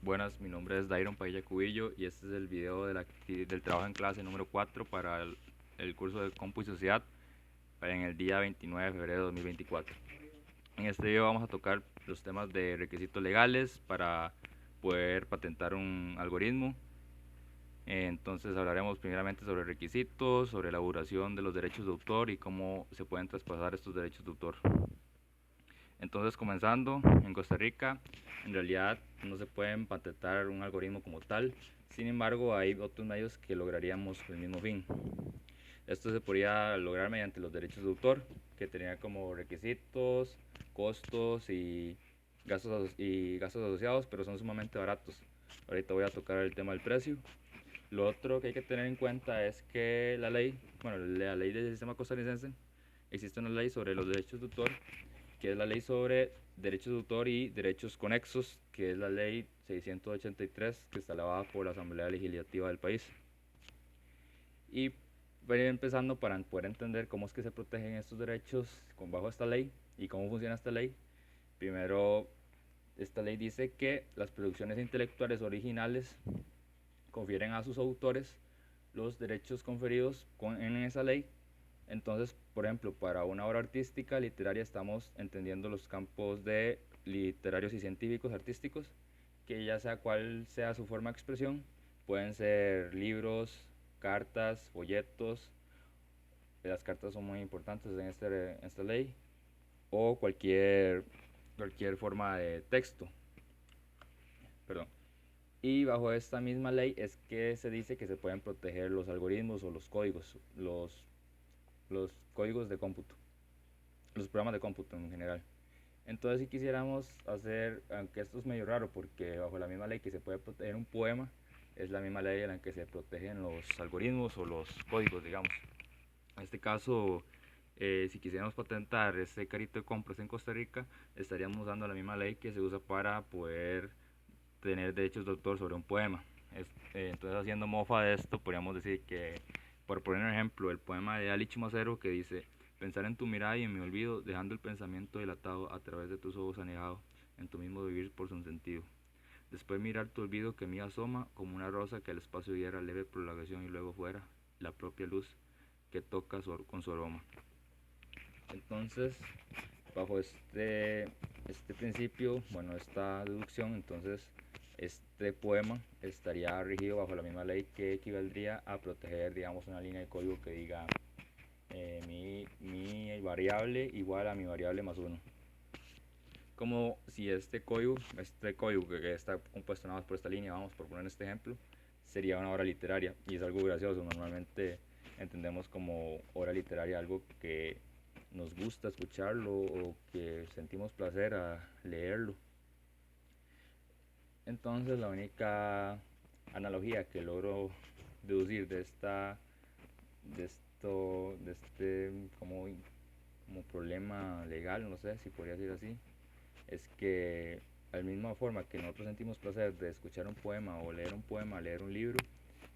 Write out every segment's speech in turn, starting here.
Buenas, mi nombre es Dairon Padilla Cubillo y este es el video del trabajo en clase número 4 para el curso de Compu y Sociedad en el día 29 de febrero de 2024. En este video vamos a tocar los temas de requisitos legales para poder patentar un algoritmo. Entonces hablaremos primeramente sobre requisitos, sobre la elaboración de los derechos de autor y cómo se pueden traspasar estos derechos de autor. Entonces, comenzando, en Costa Rica en realidad no se pueden patentar un algoritmo como tal, sin embargo hay otros medios que lograríamos el mismo fin. Esto se podría lograr mediante los derechos de autor, que tenían como requisitos, costos y gastos asociados, pero son sumamente baratos. Ahorita voy a tocar el tema del precio. Lo otro que hay que tener en cuenta es que la ley del sistema costarricense, existe una ley sobre los derechos de autor, que es la ley sobre derechos de autor y derechos conexos, que es la ley 683, que está elevada por la Asamblea Legislativa del país. Y voy a ir empezando para poder entender cómo es que se protegen estos derechos bajo esta ley y cómo funciona esta ley. Primero, esta ley dice que las producciones intelectuales originales confieren a sus autores los derechos conferidos en esa ley. Entonces, por ejemplo, para una obra artística, literaria, estamos entendiendo los campos de literarios y científicos artísticos, que ya sea cual sea su forma de expresión, pueden ser libros, cartas, folletos, las cartas son muy importantes en esta ley, o cualquier forma de texto, perdón. Y bajo esta misma ley es que se dice que se pueden proteger los algoritmos o los códigos, los códigos de cómputo, los programas de cómputo en general. Entonces, si quisiéramos hacer, aunque esto es medio raro porque bajo la misma ley que se puede proteger un poema, es la misma ley en la que se protegen los algoritmos o los códigos, digamos. En este caso, si quisiéramos patentar este carrito de compras en Costa Rica, estaríamos usando la misma ley que se usa para poder tener derechos de autor sobre un poema. Entonces, haciendo mofa de esto, podríamos decir que, por poner un ejemplo, el poema de Ali Chumacero que dice: pensar en tu mirada y en mi olvido, dejando el pensamiento dilatado a través de tus ojos anegado, en tu mismo vivir por su sentido. Después mirar tu olvido que a mí asoma como una rosa que al espacio diera leve prolongación y luego fuera la propia luz que toca con su aroma. Entonces, bajo este principio, bueno, esta deducción, entonces este poema estaría regido bajo la misma ley, que equivaldría a proteger, digamos, una línea de código que diga mi variable igual a mi variable más uno. Como si este código que está compuesto nada más por esta línea, vamos por poner este ejemplo, sería una obra literaria. Y es algo gracioso, normalmente entendemos como obra literaria algo que nos gusta escucharlo o que sentimos placer a leerlo. Entonces, la única analogía que logro deducir de este como problema legal, no sé si podría decir así, es que de la misma forma que nosotros sentimos placer de escuchar un poema o leer un poema, leer un libro,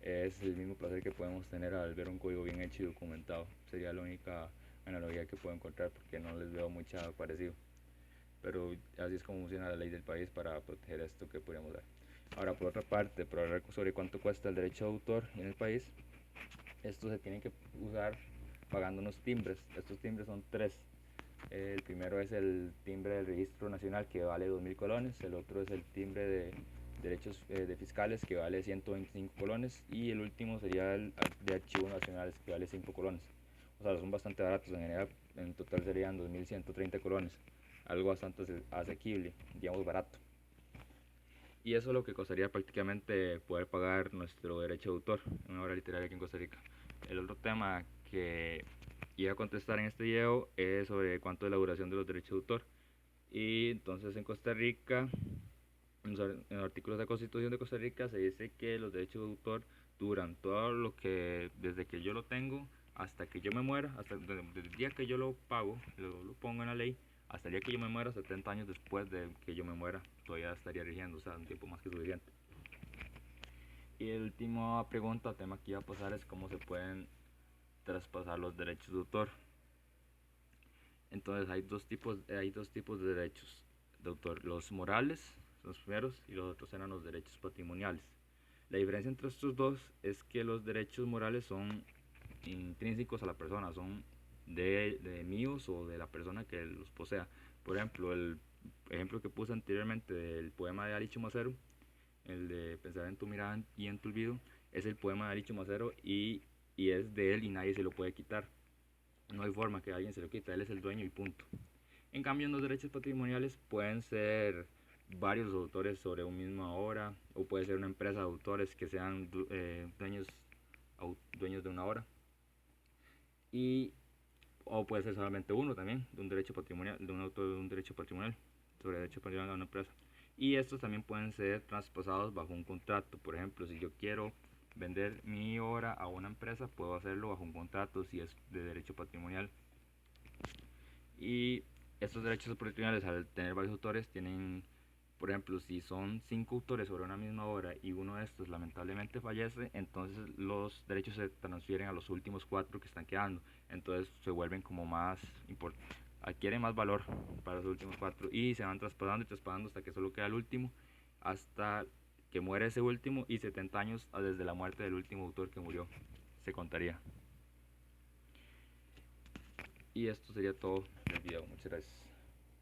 es el mismo placer que podemos tener al ver un código bien hecho y documentado. Sería la única analogía que puedo encontrar porque no les veo mucha parecido. Pero así es como funciona la ley del país para proteger esto que podríamos dar. Ahora, por otra parte, para hablar sobre cuánto cuesta el derecho de autor en el país, esto se tiene que usar pagando unos timbres. Estos timbres son tres. El primero es el timbre del registro nacional, que vale 2.000 colones. El otro es el timbre de derechos de fiscales, que vale 125 colones. Y el último sería el de archivos nacionales, que vale 5 colones. O sea, son bastante baratos en general. En total serían 2.130 colones. Algo bastante asequible, digamos barato. Y eso es lo que costaría prácticamente poder pagar nuestro derecho de autor en una obra literaria aquí en Costa Rica. El otro tema que iba a contestar en este video es sobre cuánto es la duración de los derechos de autor. Y entonces en Costa Rica, en los artículos de la Constitución de Costa Rica, se dice que los derechos de autor duran todo lo que, desde que yo lo tengo hasta que yo me muera, hasta desde el día que yo lo pago, lo pongo en la ley, hasta el día que yo me muera, 70 años después de que yo me muera, todavía estaría rigiendo, o sea, un tiempo más que suficiente. Y la última pregunta, tema que iba a pasar, es cómo se pueden traspasar los derechos de autor. Entonces hay dos tipos de derechos de autor. Los morales los primeros, y los otros eran los derechos patrimoniales. La diferencia entre estos dos es que los derechos morales son intrínsecos a la persona, son de míos o de la persona que los posea. Por ejemplo, el ejemplo que puse anteriormente del poema de Ali Chumacero, el de Pensar en tu mirada y en tu olvido, es el poema de Ali Chumacero y es de él y nadie se lo puede quitar. No hay forma que alguien se lo quite, él es el dueño y punto. En cambio, en los derechos patrimoniales pueden ser varios autores sobre una misma obra, o puede ser una empresa de autores que sean dueños de una obra, y o puede ser solamente uno también de un derecho patrimonial, de un autor de un derecho patrimonial, sobre derecho patrimonial de una empresa. Y estos también pueden ser traspasados bajo un contrato. Por ejemplo, si yo quiero vender mi obra a una empresa, puedo hacerlo bajo un contrato si es de derecho patrimonial. Y estos derechos patrimoniales, al tener varios autores, tienen, por ejemplo, si son 5 autores sobre una misma obra y uno de estos lamentablemente fallece, entonces los derechos se transfieren a los últimos 4 que están quedando. Entonces se vuelven como más importantes, adquieren más valor para los últimos 4 y se van traspasando y traspasando hasta que solo queda el último, hasta que muere ese último, y 70 años desde la muerte del último autor que murió se contaría. Y esto sería todo del video. Muchas gracias.